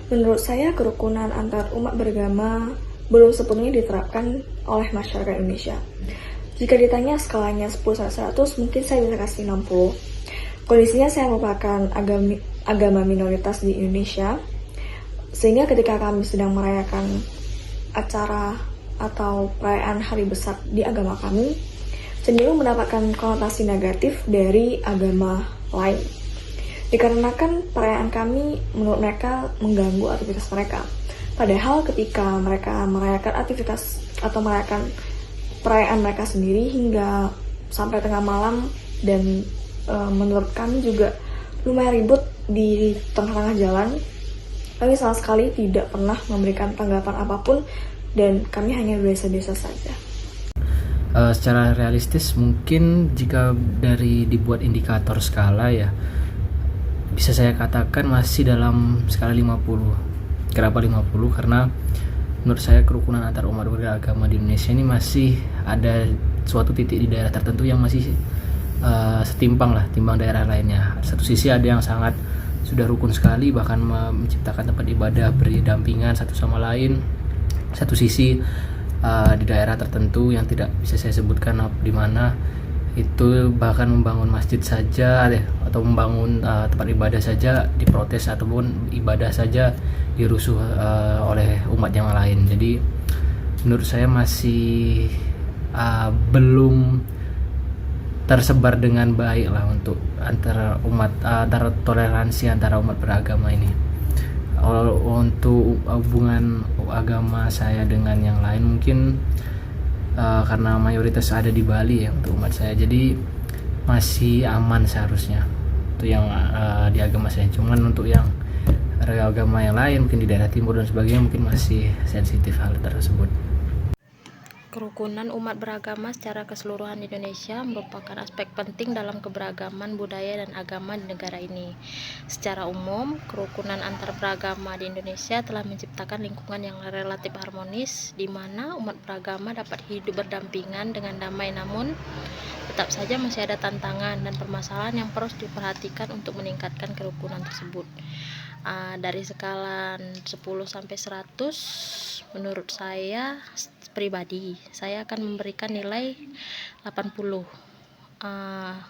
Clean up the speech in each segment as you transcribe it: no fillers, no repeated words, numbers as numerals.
Menurut saya, kerukunan antar umat beragama belum sepenuhnya diterapkan oleh masyarakat Indonesia. Jika ditanya skalanya 10/100, mungkin saya bisa kasih 60. Kondisinya saya merupakan agama minoritas di Indonesia, sehingga ketika kami sedang merayakan acara atau perayaan hari besar di agama kami, cenderung mendapatkan konotasi negatif dari agama lain. Dikarenakan perayaan kami menurut mereka mengganggu aktivitas mereka. Padahal ketika mereka merayakan aktivitas atau merayakan perayaan mereka sendiri hingga sampai tengah malam, dan menurut kami juga lumayan ribut di tengah-tengah jalan, kami sama sekali tidak pernah memberikan tanggapan apapun dan kami hanya biasa-biasa saja. Secara realistis mungkin jika dari dibuat indikator skala ya, bisa saya katakan masih dalam skala 50. Kenapa 50? Karena menurut saya kerukunan antar umat beragama di Indonesia ini masih ada suatu titik di daerah tertentu yang masih setimpang lah timbang daerah lainnya. Satu sisi ada yang sangat sudah rukun sekali, bahkan menciptakan tempat ibadah berdampingan satu sama lain. Satu sisi di daerah tertentu yang tidak bisa saya sebutkan di mana, itu bahkan membangun masjid saja atau membangun tempat ibadah saja diprotes, ataupun ibadah saja dirusuh oleh umat yang lain. Jadi menurut saya masih belum tersebar dengan baik lah untuk antara toleransi antara umat beragama ini. Untuk hubungan agama saya dengan yang lain mungkin karena mayoritas ada di Bali ya untuk umat saya, jadi masih aman seharusnya itu yang di agama saya. Cuman untuk yang agama yang lain mungkin di daerah timur dan sebagainya mungkin masih sensitif hal tersebut. Kerukunan umat beragama secara keseluruhan di Indonesia merupakan aspek penting dalam keberagaman budaya dan agama di negara ini. Secara umum, kerukunan antar beragama di Indonesia telah menciptakan lingkungan yang relatif harmonis, di mana umat beragama dapat hidup berdampingan dengan damai. Namun, tetap saja masih ada tantangan dan permasalahan yang perlu diperhatikan untuk meningkatkan kerukunan tersebut. Dari skala 10/100, menurut saya pribadi, saya akan memberikan nilai 80.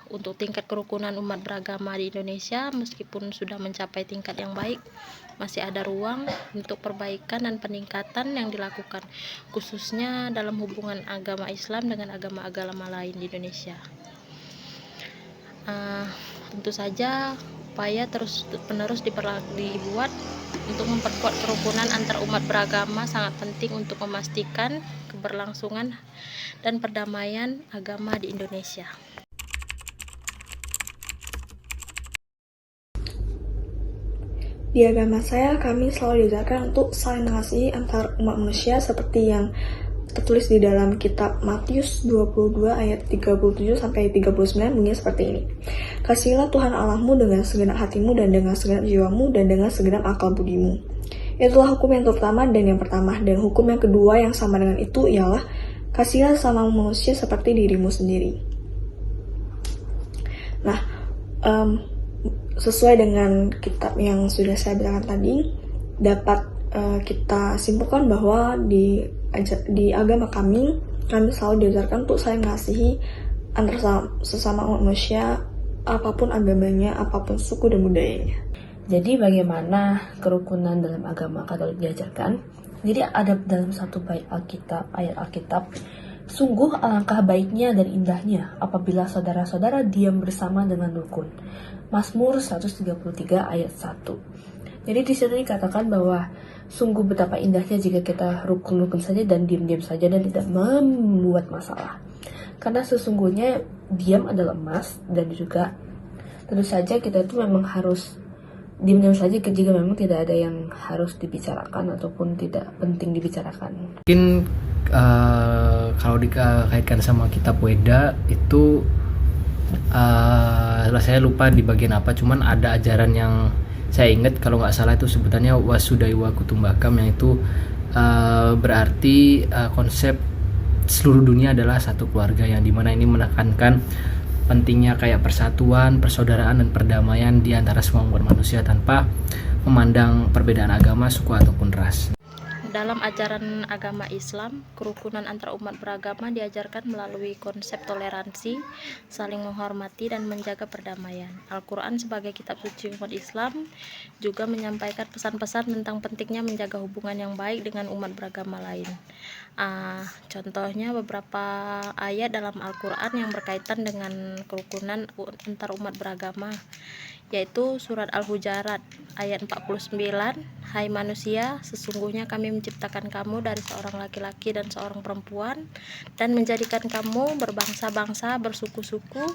Untuk tingkat kerukunan umat beragama di Indonesia, meskipun sudah mencapai tingkat yang baik, masih ada ruang untuk perbaikan dan peningkatan yang dilakukan, khususnya dalam hubungan agama Islam dengan agama-agama lain di Indonesia. Tentu saja upaya terus-menerus dibuat untuk memperkuat kerukunan antar umat beragama sangat penting untuk memastikan keberlangsungan dan perdamaian agama di Indonesia. Di agama saya, kami selalu diajarkan untuk saling mengasihi antar umat manusia seperti yang tertulis di dalam kitab Matius 22 ayat 37-39 bunyinya seperti ini. Kasihilah Tuhan Allahmu dengan segenap hatimu dan dengan segenap jiwamu dan dengan segenap akal budimu. Itulah hukum yang terutama dan yang pertama, dan hukum yang kedua yang sama dengan itu ialah kasihilah sesama manusia seperti dirimu sendiri. Nah, sesuai dengan kitab yang sudah saya bicarakan tadi, dapat kita simpulkan bahwa di agama kami selalu diajarkan untuk saling mengasihi antar sesama manusia, apapun agamanya, apapun suku dan budayanya. Jadi bagaimana kerukunan dalam agama Katolik diajarkan? Jadi ada dalam satu bait Alkitab, ayat Alkitab, sungguh alangkah baiknya dan indahnya apabila saudara-saudara diam bersama dengan rukun. Mazmur 133 ayat 1. Jadi di sini dikatakan bahwa sungguh betapa indahnya jika kita rukun-rukun saja dan diam-diam saja dan tidak membuat masalah. Karena sesungguhnya diam adalah emas, dan juga tentu saja kita itu memang harus diam-diam saja jika memang tidak ada yang harus dibicarakan ataupun tidak penting dibicarakan. Mungkin kalau dikaitkan sama kitab Weda itu saya lupa di bagian apa, cuman ada ajaran yang saya ingat kalau nggak salah itu sebutannya Wasudaiwa Kutumbakam, yang itu berarti konsep seluruh dunia adalah satu keluarga, yang dimana ini menekankan pentingnya kayak persatuan, persaudaraan dan perdamaian di antara semua umat manusia tanpa memandang perbedaan agama, suku ataupun ras. Dalam ajaran agama Islam, kerukunan antar umat beragama diajarkan melalui konsep toleransi, saling menghormati, dan menjaga perdamaian. Al-Quran sebagai kitab suci umat Islam juga menyampaikan pesan-pesan tentang pentingnya menjaga hubungan yang baik dengan umat beragama lain. Contohnya beberapa ayat dalam Al-Quran yang berkaitan dengan kerukunan antar umat beragama, yaitu surat Al-Hujarat ayat 49, "Hai manusia, sesungguhnya kami menciptakan kamu dari seorang laki-laki dan seorang perempuan dan menjadikan kamu berbangsa-bangsa, bersuku-suku,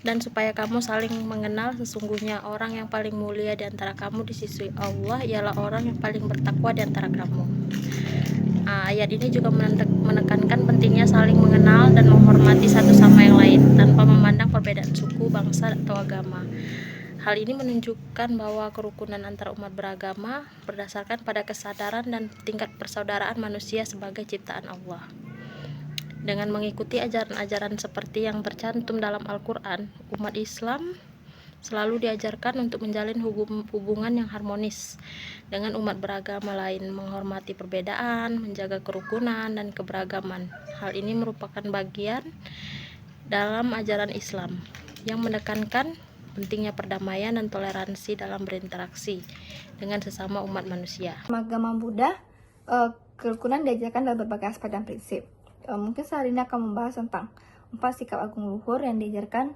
dan supaya kamu saling mengenal. Sesungguhnya orang yang paling mulia di antara kamu di sisi Allah ialah orang yang paling bertakwa di antara kamu." Ayat ini juga menekankan pentingnya saling mengenal dan menghormati satu sama yang lain tanpa memandang perbedaan suku, bangsa, atau agama. Hal ini menunjukkan bahwa kerukunan antar umat beragama berdasarkan pada kesadaran dan tingkat persaudaraan manusia sebagai ciptaan Allah. Dengan mengikuti ajaran-ajaran seperti yang tercantum dalam Al-Quran, umat Islam selalu diajarkan untuk menjalin hubungan yang harmonis dengan umat beragama lain, menghormati perbedaan, menjaga kerukunan dan keberagaman. Hal ini merupakan bagian dalam ajaran Islam yang menekankan pentingnya perdamaian dan toleransi dalam berinteraksi dengan sesama umat manusia. Agama Buddha, kerukunan diajarkan dalam berbagai aspek dan prinsip. Mungkin saya hari ini akan membahas tentang 4 sikap agung luhur yang diajarkan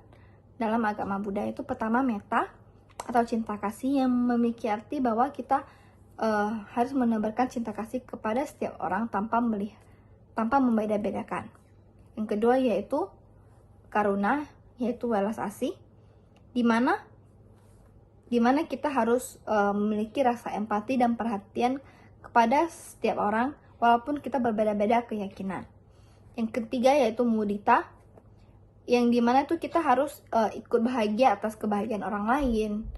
dalam agama Buddha. Itu pertama, metta atau cinta kasih, yang memiliki arti bahwa kita harus menebarkan cinta kasih kepada setiap orang tanpa membeda-bedakan. Yang kedua yaitu karuna, yaitu welas asih, di mana kita harus memiliki rasa empati dan perhatian kepada setiap orang walaupun kita berbeda-beda keyakinan. Yang ketiga yaitu mudita, yang dimana tuh kita harus ikut bahagia atas kebahagiaan orang lain,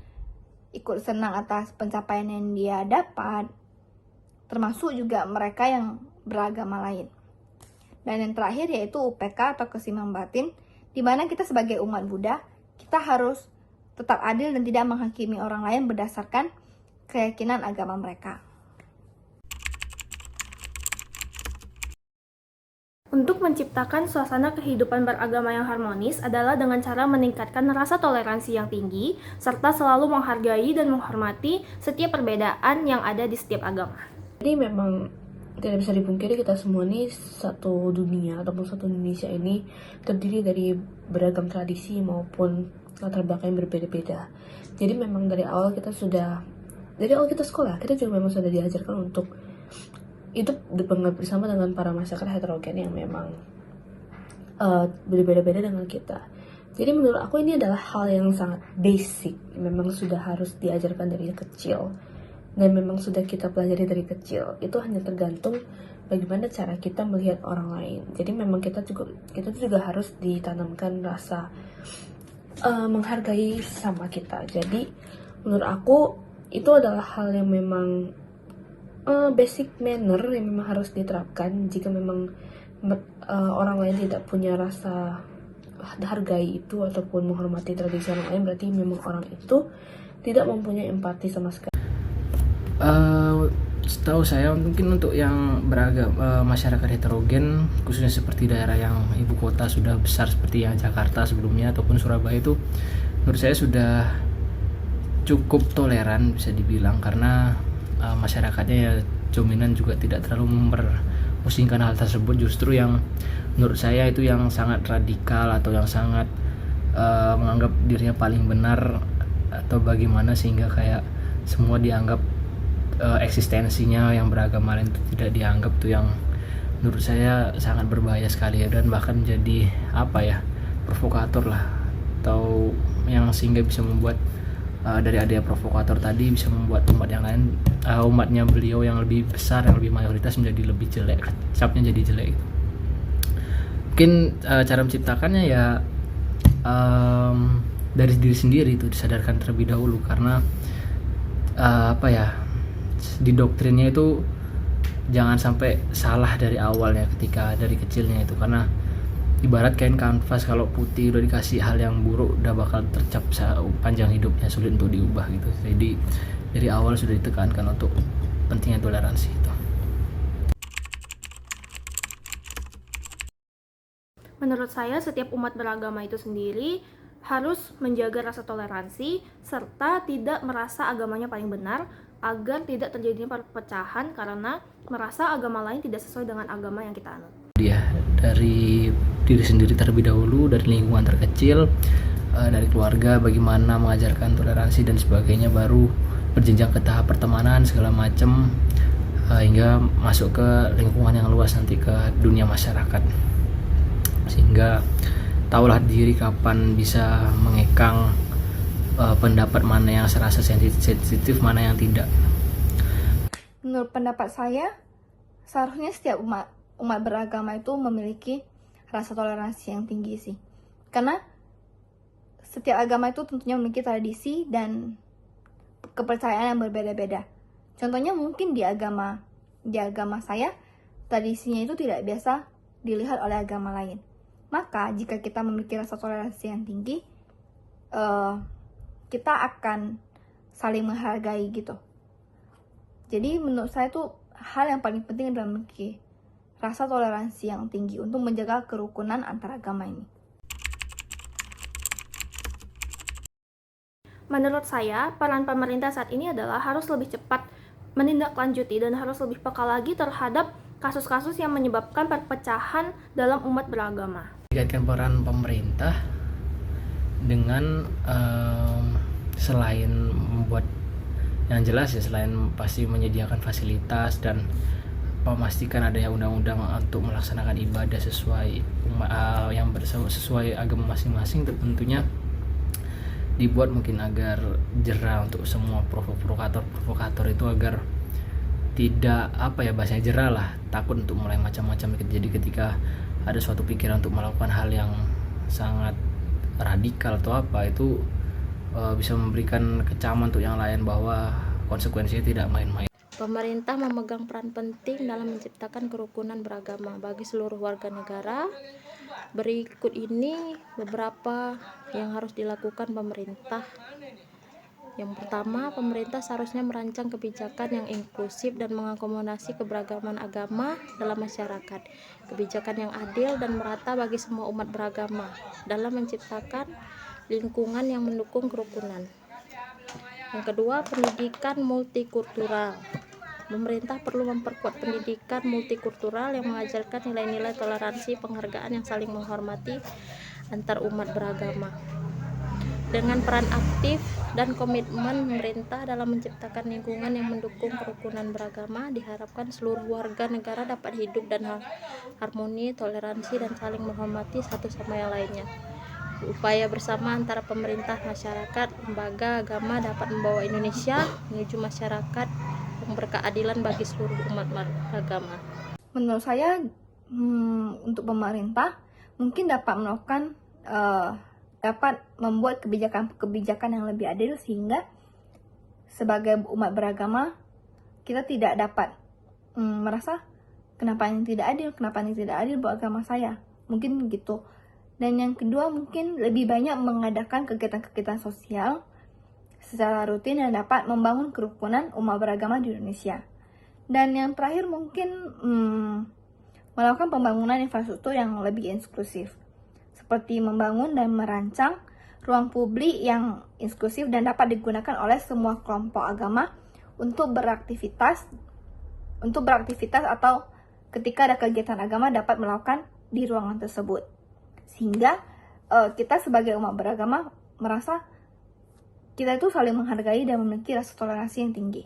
ikut senang atas pencapaian yang dia dapat, termasuk juga mereka yang beragama lain. Dan yang terakhir yaitu UPK atau keseimbangan batin, dimana kita sebagai umat Buddha, kita harus tetap adil dan tidak menghakimi orang lain berdasarkan keyakinan agama mereka. Untuk menciptakan suasana kehidupan beragama yang harmonis adalah dengan cara meningkatkan rasa toleransi yang tinggi, serta selalu menghargai dan menghormati setiap perbedaan yang ada di setiap agama. Jadi memang tidak bisa dipungkiri kita semua nih satu dunia ataupun satu Indonesia ini terdiri dari beragam tradisi maupun latar belakang yang berbeda-beda. Jadi memang dari awal kita sekolah, kita juga memang sudah diajarkan untuk hidup bersama dengan para masyarakat heterogen yang memang berbeda-beda dengan kita. Jadi menurut aku ini adalah hal yang sangat basic, memang sudah harus diajarkan dari kecil dan memang sudah kita pelajari dari kecil. Itu hanya tergantung bagaimana cara kita melihat orang lain. Jadi memang kita juga harus ditanamkan rasa menghargai sama kita. Jadi menurut aku itu adalah hal yang memang basic manner yang memang harus diterapkan. Jika memang orang lain tidak punya rasa hargai itu ataupun menghormati tradisi orang lain, berarti memang orang itu tidak mempunyai empati sama sekali. Setahu saya mungkin untuk yang masyarakat heterogen, khususnya seperti daerah yang ibu kota sudah besar seperti yang Jakarta sebelumnya ataupun Surabaya, itu menurut saya sudah cukup toleran bisa dibilang, karena masyarakatnya ya dominan juga tidak terlalu memperpusingkan hal tersebut. Justru yang menurut saya itu yang sangat radikal atau yang sangat menganggap dirinya paling benar atau bagaimana, sehingga kayak semua dianggap eksistensinya yang beragama lain itu tidak dianggap, tuh yang menurut saya sangat berbahaya sekali ya, dan bahkan jadi provokator lah, atau yang sehingga bisa membuat dari adanya provokator tadi bisa membuat umat yang lain, umatnya beliau yang lebih besar, yang lebih mayoritas menjadi lebih jelek, capnya jadi jelek. Mungkin cara menciptakannya ya dari diri sendiri, itu disadarkan terlebih dahulu, karena di doktrinnya itu jangan sampai salah dari awalnya ketika dari kecilnya itu, karena ibarat kain kanvas, kalau putih udah dikasih hal yang buruk udah bakal tercap panjang hidupnya, sulit untuk diubah gitu. Jadi dari awal sudah ditekankan untuk pentingnya toleransi itu. Menurut saya, setiap umat beragama itu sendiri harus menjaga rasa toleransi serta tidak merasa agamanya paling benar agar tidak terjadinya perpecahan karena merasa agama lain tidak sesuai dengan agama yang kita anut. Dia dari diri sendiri terlebih dahulu, dari lingkungan terkecil, dari keluarga, bagaimana mengajarkan toleransi dan sebagainya, baru berjenjang ke tahap pertemanan segala macam, hingga masuk ke lingkungan yang luas, nanti ke dunia masyarakat, sehingga tahulah diri kapan bisa mengekang pendapat mana yang serasa sensitif, mana yang tidak. Menurut pendapat saya, seharusnya setiap umat beragama itu memiliki rasa toleransi yang tinggi sih. Karena setiap agama itu tentunya memiliki tradisi dan kepercayaan yang berbeda-beda. Contohnya mungkin di agama saya, tradisinya itu tidak biasa dilihat oleh agama lain. Maka jika kita memiliki rasa toleransi yang tinggi, kita akan saling menghargai gitu. Jadi menurut saya itu hal yang paling penting adalah memiliki rasa toleransi yang tinggi untuk menjaga kerukunan antar agama ini. Menurut saya, peran pemerintah saat ini adalah harus lebih cepat menindaklanjuti dan harus lebih peka lagi terhadap kasus-kasus yang menyebabkan perpecahan dalam umat beragama. Dikaitkan peran pemerintah dengan selain membuat yang jelas ya, selain pasti menyediakan fasilitas dan memastikan adanya undang-undang untuk melaksanakan ibadah sesuai sesuai agama masing-masing, tentunya dibuat mungkin agar jera untuk semua provokator itu, agar tidak bahasanya jera lah, takut untuk mulai macam-macam. Jadi ketika ada suatu pikiran untuk melakukan hal yang sangat radikal atau itu bisa memberikan kecaman untuk yang lain bahwa konsekuensinya tidak main-main. Pemerintah memegang peran penting dalam menciptakan kerukunan beragama bagi seluruh warga negara. Berikut ini beberapa yang harus dilakukan pemerintah. Yang pertama, pemerintah seharusnya merancang kebijakan yang inklusif dan mengakomodasi keberagaman agama dalam masyarakat. Kebijakan yang adil dan merata bagi semua umat beragama dalam menciptakan lingkungan yang mendukung kerukunan. Yang kedua, pendidikan multikultural. Pemerintah perlu memperkuat pendidikan multikultural yang mengajarkan nilai-nilai toleransi, penghargaan yang saling menghormati antar umat beragama. Dengan peran aktif dan komitmen pemerintah dalam menciptakan lingkungan yang mendukung kerukunan beragama, diharapkan seluruh warga negara dapat hidup dan harmoni, toleransi, dan saling menghormati satu sama yang lainnya. Upaya bersama antara pemerintah, masyarakat, lembaga agama dapat membawa Indonesia menuju masyarakat yang berkeadilan bagi seluruh umat beragama. Menurut saya, untuk pemerintah mungkin dapat melakukan dapat membuat kebijakan yang lebih adil, sehingga sebagai umat beragama kita tidak dapat merasa kenapa ini tidak adil buat agama saya, mungkin gitu. Dan yang kedua, mungkin lebih banyak mengadakan kegiatan-kegiatan sosial secara rutin yang dapat membangun kerukunan umat beragama di Indonesia. Dan yang terakhir mungkin melakukan pembangunan infrastruktur yang lebih inklusif, seperti membangun dan merancang ruang publik yang inklusif dan dapat digunakan oleh semua kelompok agama untuk beraktivitas atau ketika ada kegiatan agama dapat melakukan di ruangan tersebut, sehingga kita sebagai umat beragama merasa kita itu saling menghargai dan memiliki rasa toleransi yang tinggi.